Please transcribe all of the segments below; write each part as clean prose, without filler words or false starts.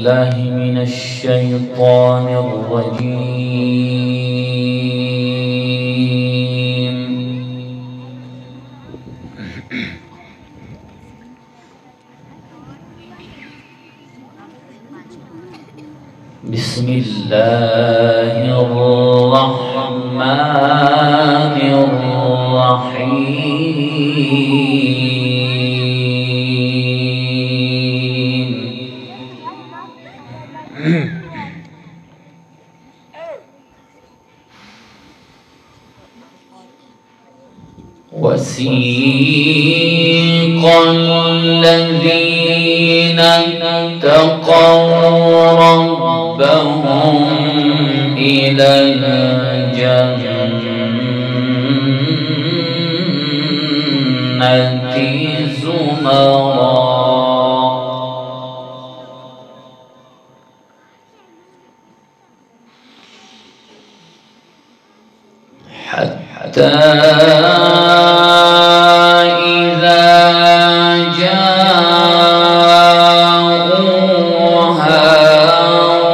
بالله من الشيطان الرجيم. بسم الله الرحمن الرحيم. وسيق الذين اتقوا ربهم إلى الجنة زمرا حتى إذا جاءوها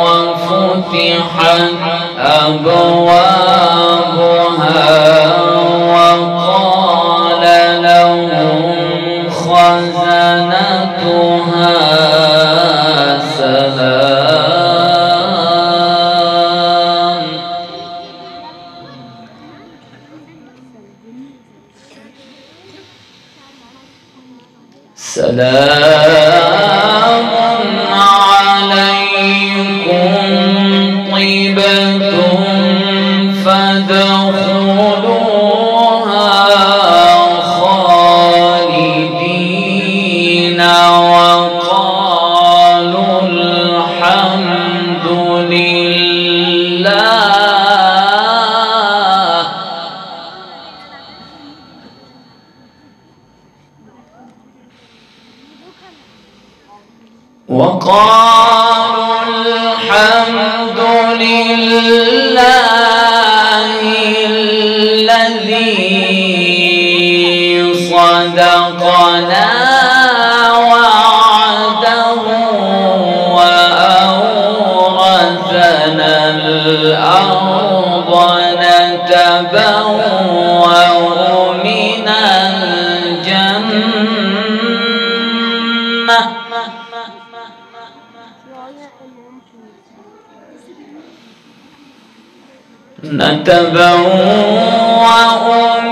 وفتحت أبوابها وقال لهم خزنتها سلام عليكم طبتم فادخلوها خالدين وقالوا الحمد لله الذي صدقنا وعده وأورثنا الأرض نتبوأ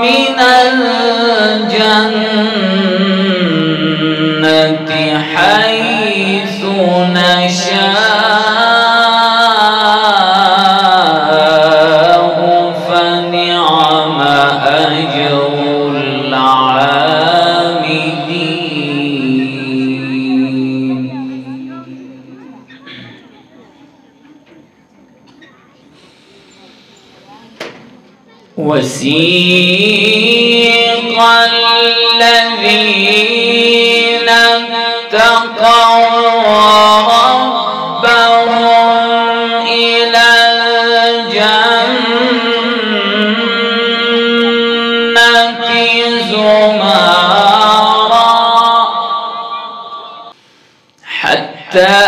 من الجنة حيث نشاء فنعم أجر العاملين. وسيق الذين اتقوا ربهم إلى الجنة زمرا حتى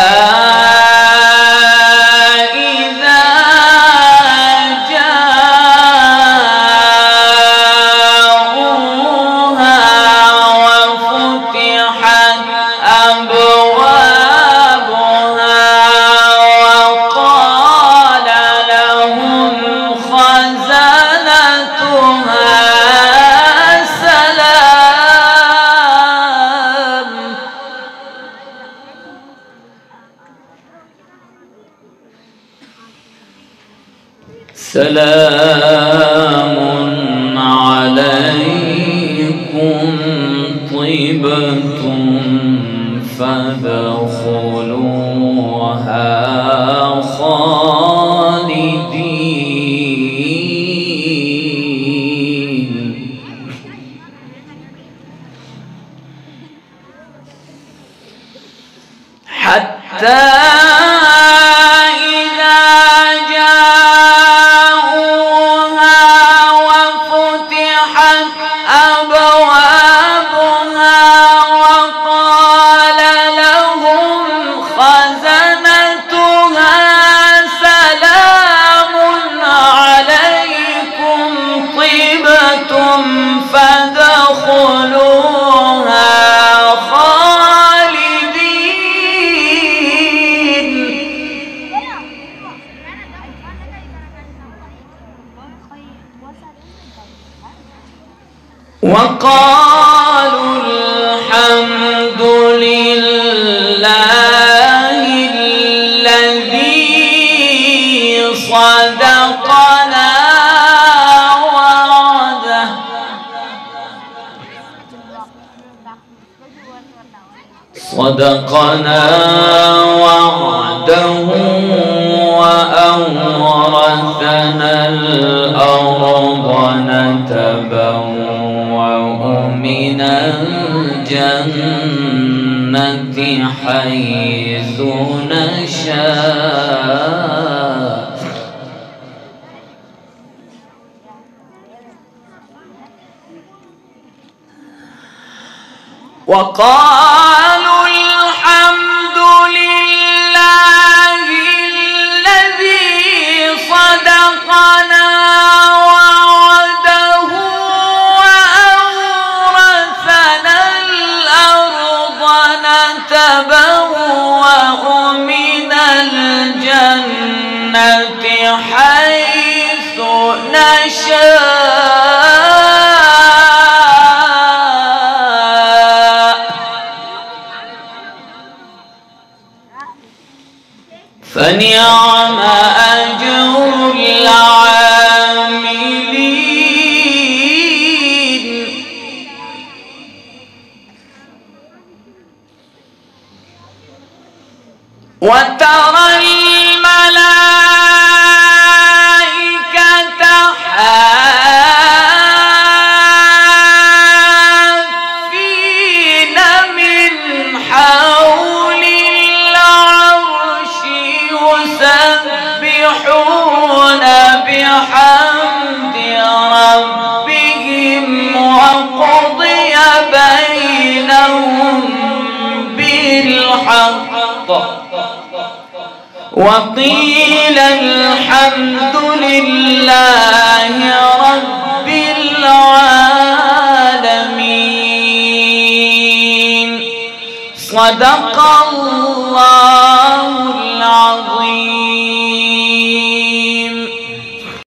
سلام عليكم طبتم فادخلوها خالدين حتى أبوابها وقال لهم وقالوا الحمد لله الذي صدقنا وعده وأورثنا الأرض نتبوأ من الجنة حيث نشاء وقالوا الحمد لله الذي صدقنا وعده وأورثنا الأرض نتبوأ من الجنة حيث نشاء فنعم أجر العاملين وترى الملائكة حافين من حول يسبحون بحمد ربهم وقضي بينهم بالحق وقيل الحمد لله رب العالمين. صدق الله